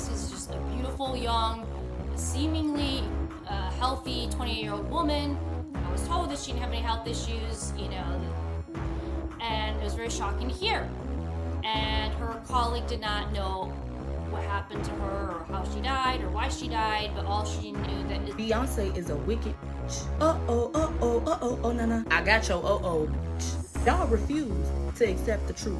this is just a beautiful, young, seemingly healthy 28-year-old woman. I was told that she didn't have any health issues, you know, and it was very shocking to hear. And her colleague did not know what happened to her or how she died or why she died, but all she knew that Beyonce is a wicked bitch. Oh, nah. I got your bitch. Y'all refuse to accept the truth.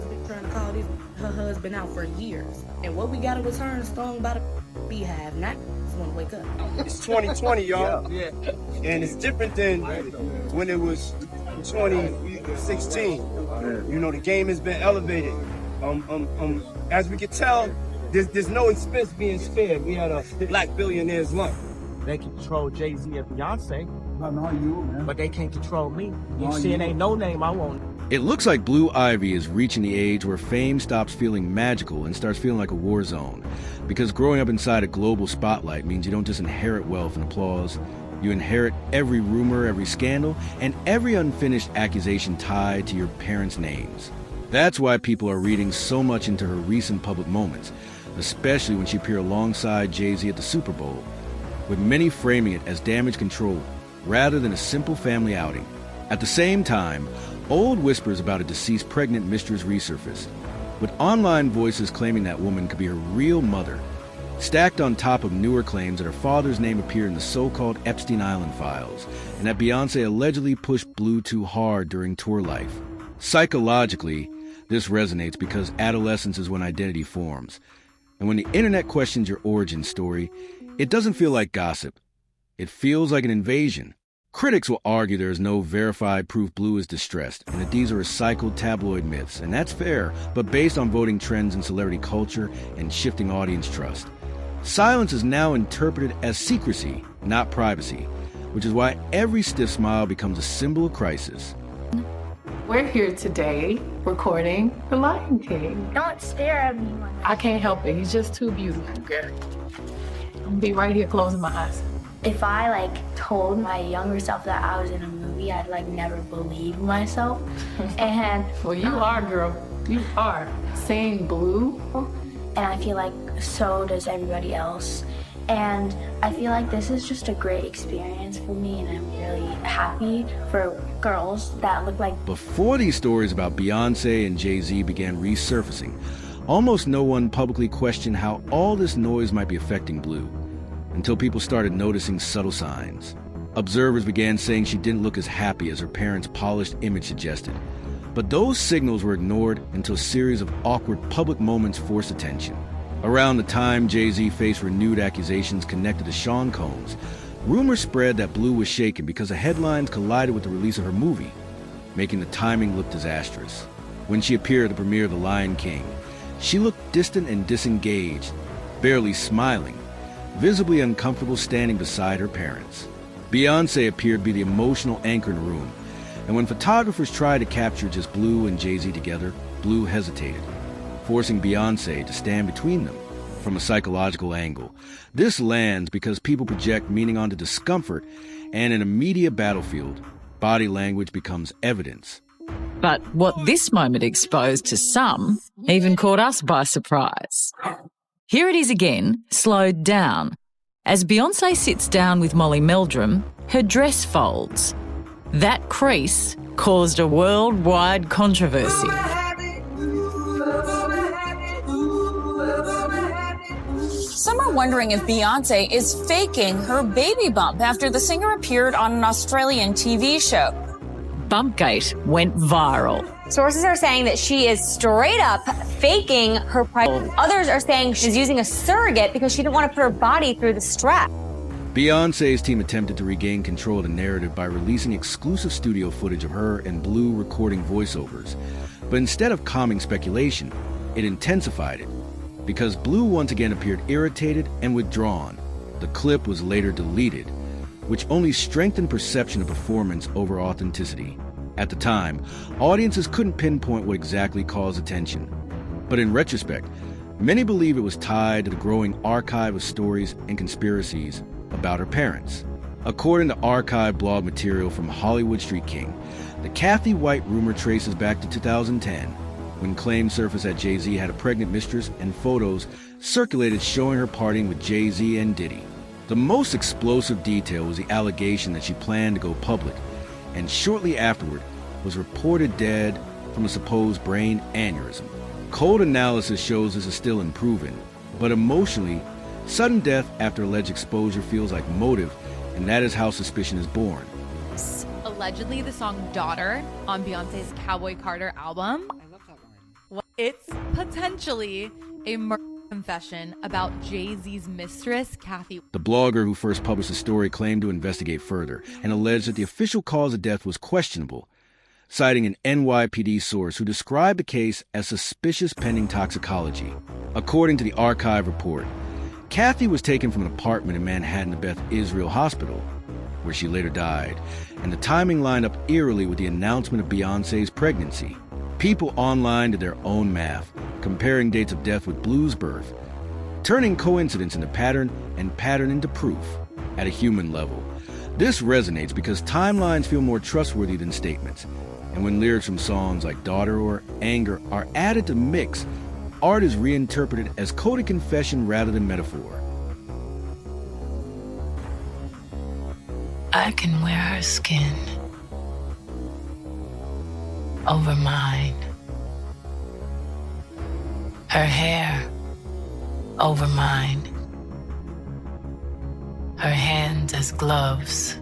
Been trying to call her husband out for years. And what we gotta return stung by the beehive, not just wanna wake up. It's 2020, y'all. Yeah. And it's different than when it was 2016. You know, the game has been elevated. As we can tell, there's no expense being spared. We had a black billionaire's lunch. They can control Jay-Z and Beyonce, Not you, man. but they can't control me. You see, it ain't no name I want. It looks like Blue Ivy is reaching the age where fame stops feeling magical and starts feeling like a war zone. Because growing up inside a global spotlight means you don't just inherit wealth and applause, you inherit every rumor, every scandal, and every unfinished accusation tied to your parents' names. That's why people are reading so much into her recent public moments, especially when she appeared alongside Jay-Z at the Super Bowl, with many framing it as damage control rather than a simple family outing. At the same time, old whispers about a deceased pregnant mistress resurfaced, with online voices claiming that woman could be her real mother, stacked on top of newer claims that her father's name appeared in the so-called Epstein Island files, and that Beyonce allegedly pushed Blue too hard during tour life. Psychologically, this resonates because adolescence is when identity forms. And when the internet questions your origin story, it doesn't feel like gossip. It feels like an invasion. Critics will argue there is no verified proof Blue is distressed, and that these are recycled tabloid myths, and that's fair, but based on voting trends in celebrity culture and shifting audience trust. Silence is now interpreted as secrecy, not privacy, which is why every stiff smile becomes a symbol of crisis. We're here today recording The Lion King. Don't stare at me. I can't help it. He's just too beautiful, girl. I'm gonna be right here closing my eyes. If I told my younger self that I was in a movie, I'd never believe myself. And Well, you are, girl. You are. Saying Blue. and I feel like so does everybody else. And I feel like this is just a great experience for me, and I'm really happy for girls that look like. Before these stories about Beyonce and Jay-Z began resurfacing, almost no one publicly questioned how all this noise might be affecting Blue, until people started noticing subtle signs. Observers began saying she didn't look as happy as her parents' polished image suggested. But those signals were ignored until a series of awkward public moments forced attention. Around the time Jay-Z faced renewed accusations connected to Sean Combs, rumors spread that Blue was shaken because the headlines collided with the release of her movie, making the timing look disastrous. When she appeared at the premiere of The Lion King, she looked distant and disengaged, barely smiling, visibly uncomfortable standing beside her parents. Beyonce appeared to be the emotional anchor in the room, and when photographers tried to capture just Blue and Jay-Z together, Blue hesitated, forcing Beyonce to stand between them from a psychological angle. This lands because people project meaning onto discomfort, and in a media battlefield, body language becomes evidence. But what this moment exposed to some even caught us by surprise. Here it is again, slowed down. As Beyonce sits down with Molly Meldrum, her dress folds. That crease caused a worldwide controversy. Some are wondering if Beyonce is faking her baby bump after the singer appeared on an Australian TV show. Bumpgate went viral. Sources are saying that she is straight up faking her pregnancy. Others are saying she's using a surrogate because she didn't want to put her body through the strap. Beyonce's team attempted to regain control of the narrative by releasing exclusive studio footage of her and Blue recording voiceovers. But instead of calming speculation, it intensified it. Because Blue once again appeared irritated and withdrawn, the clip was later deleted, which only strengthened perception of performance over authenticity. At the time, audiences couldn't pinpoint what exactly caused attention. But in retrospect, many believe it was tied to the growing archive of stories and conspiracies about her parents. According to archive blog material from Hollywood Street King, the Cathy White rumor traces back to 2010, when claims surfaced that Jay-Z had a pregnant mistress and photos circulated showing her partying with Jay-Z and Diddy. The most explosive detail was the allegation that she planned to go public, and shortly afterward was reported dead from a supposed brain aneurysm. Cold analysis shows this is still unproven, but emotionally, sudden death after alleged exposure feels like motive, and that is how suspicion is born. Allegedly, the song Daughter on Beyonce's Cowboy Carter album. I love that line. It's potentially a murder confession about Jay-Z's mistress, Cathy. The blogger who first published the story claimed to investigate further and alleged that the official cause of death was questionable, citing an NYPD source who described the case as suspicious pending toxicology. According to the archive report, Cathy was taken from an apartment in Manhattan to Beth Israel Hospital, where she later died, and the timing lined up eerily with the announcement of Beyonce's pregnancy. People online did their own math, comparing dates of death with Blue's birth, turning coincidence into pattern and pattern into proof at a human level. This resonates because timelines feel more trustworthy than statements, and when lyrics from songs like Daughter or Anger are added to mix, art is reinterpreted as coded confession rather than metaphor. I can wear her skin over mine, her hair over mine, her hands as gloves,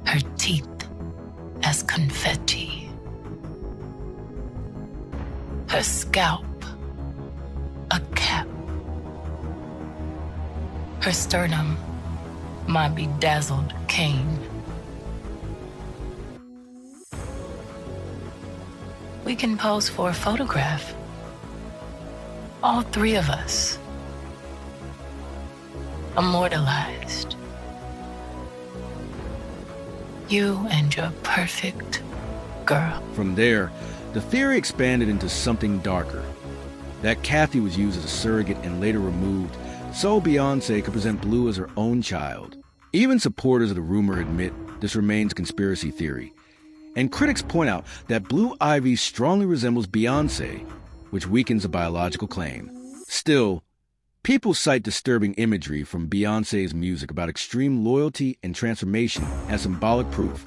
her teeth as confetti, her scalp a cap, her sternum my bedazzled cane. We can pose for a photograph, all three of us, immortalized. You and your perfect girl. From there, the theory expanded into something darker, that Cathy was used as a surrogate and later removed so Beyonce could present Blue as her own child. Even supporters of the rumor admit this remains conspiracy theory, and critics point out that Blue Ivy strongly resembles Beyonce, which weakens the biological claim. Still, people cite disturbing imagery from Beyonce's music about extreme loyalty and transformation as symbolic proof,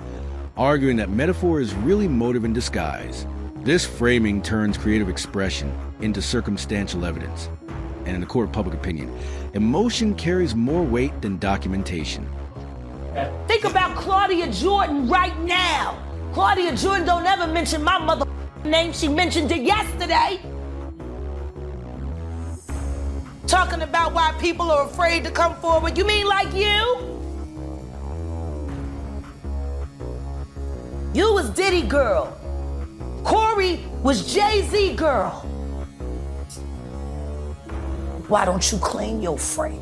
arguing that metaphor is really motive in disguise. This framing turns creative expression into circumstantial evidence. And in the court of public opinion, emotion carries more weight than documentation. Think about Claudia Jordan right now. Claudia Jordan don't ever mention my mother name. She mentioned it yesterday. Talking about why people are afraid to come forward. You mean like you? You was Diddy girl. Corey was Jay-Z girl. Why don't you claim your friend?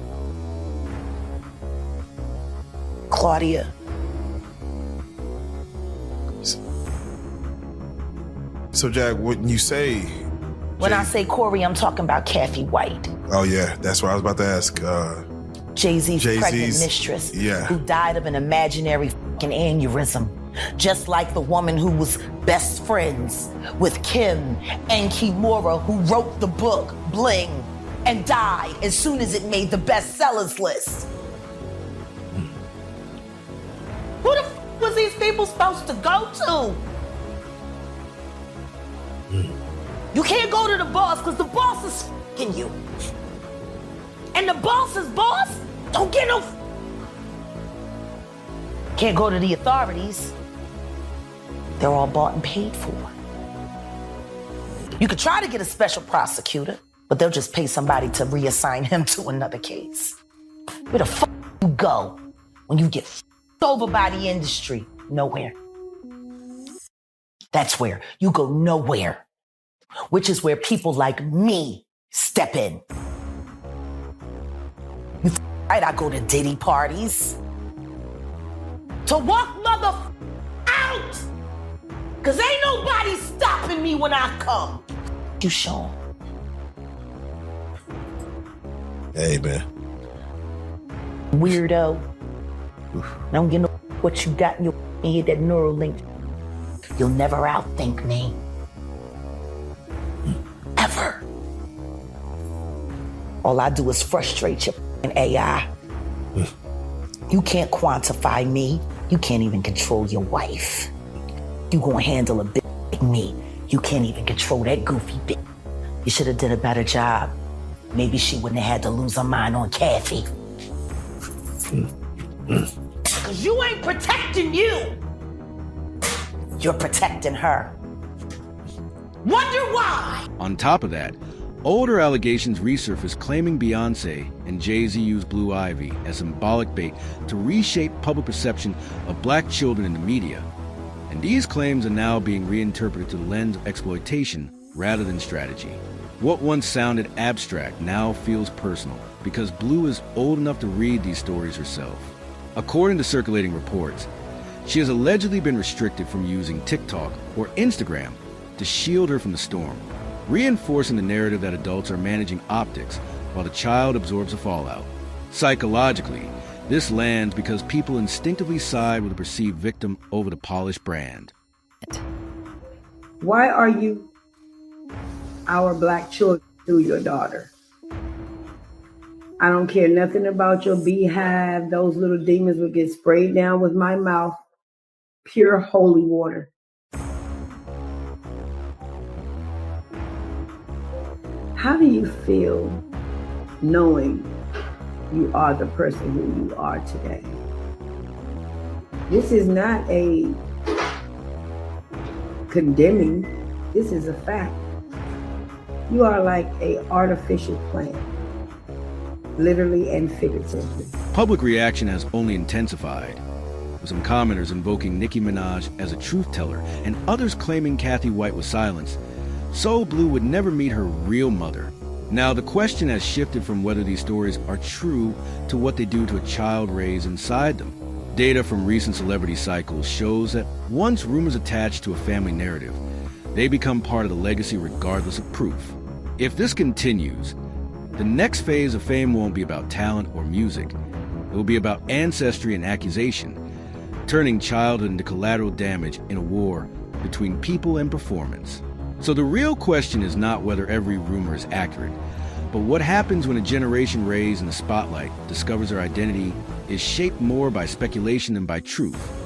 Claudia. So, Jack, when you say... When I say Corey, I'm talking about Cathy White. Oh, yeah, that's what I was about to ask. Jay-Z's pregnant mistress, who died of an imaginary fucking aneurysm. Just like the woman who was best friends with Kim and Kimura, who wrote the book, Bling, and died as soon as it made the bestsellers list. Who the f was these people supposed to go to? You can't go to the boss because the boss is f***ing you. And the boss's boss don't get no f***. Can't go to the authorities. They're all bought and paid for. You could try to get a special prosecutor, but they'll just pay somebody to reassign him to another case. Where the fuck you go when you get f***ed over by the industry? Nowhere. That's where you go nowhere, which is where people like me step in. You right, I go to Diddy parties to walk mother out, cause ain't nobody stopping me when I come. You Sean. Hey, man. Weirdo. Don't get no what you got in your head, that Neuralink. You'll never outthink me. Ever. All I do is frustrate your AI. You can't quantify me. You can't even control your wife. You gonna handle a bitch like me. You can't even control that goofy bitch. You should have did a better job. Maybe she wouldn't have had to lose her mind on Cathy. Cause you ain't protecting you. You're protecting her. Wonder why? On top of that, older allegations resurfaced claiming Beyonce and Jay-Z used Blue Ivy as symbolic bait to reshape public perception of black children in the media. And these claims are now being reinterpreted to the lens of exploitation rather than strategy. What once sounded abstract now feels personal because Blue is old enough to read these stories herself. According to circulating reports, she has allegedly been restricted from using TikTok or Instagram to shield her from the storm, reinforcing the narrative that adults are managing optics while the child absorbs the fallout. Psychologically, this lands because people instinctively side with the perceived victim over the polished brand. Why are you our black children through your daughter? I don't care nothing about your beehive. Those little demons will get sprayed down with my mouth. Pure holy water. How do you feel knowing you are the person who you are today? This is not a condemning. This is a fact. You are like an artificial plant, literally and figuratively. Public reaction has only intensified, with some commenters invoking Nicki Minaj as a truth teller and others claiming Cathy White was silenced so Blue would never meet her real mother. Now the question has shifted from whether these stories are true to what they do to a child raised inside them. Data from recent celebrity cycles shows that once rumors attach to a family narrative, they become part of the legacy regardless of proof. If this continues, the next phase of fame won't be about talent or music. It will be about ancestry and accusation, turning childhood into collateral damage in a war between people and performance. So the real question is not whether every rumor is accurate, but what happens when a generation raised in the spotlight discovers their identity is shaped more by speculation than by truth.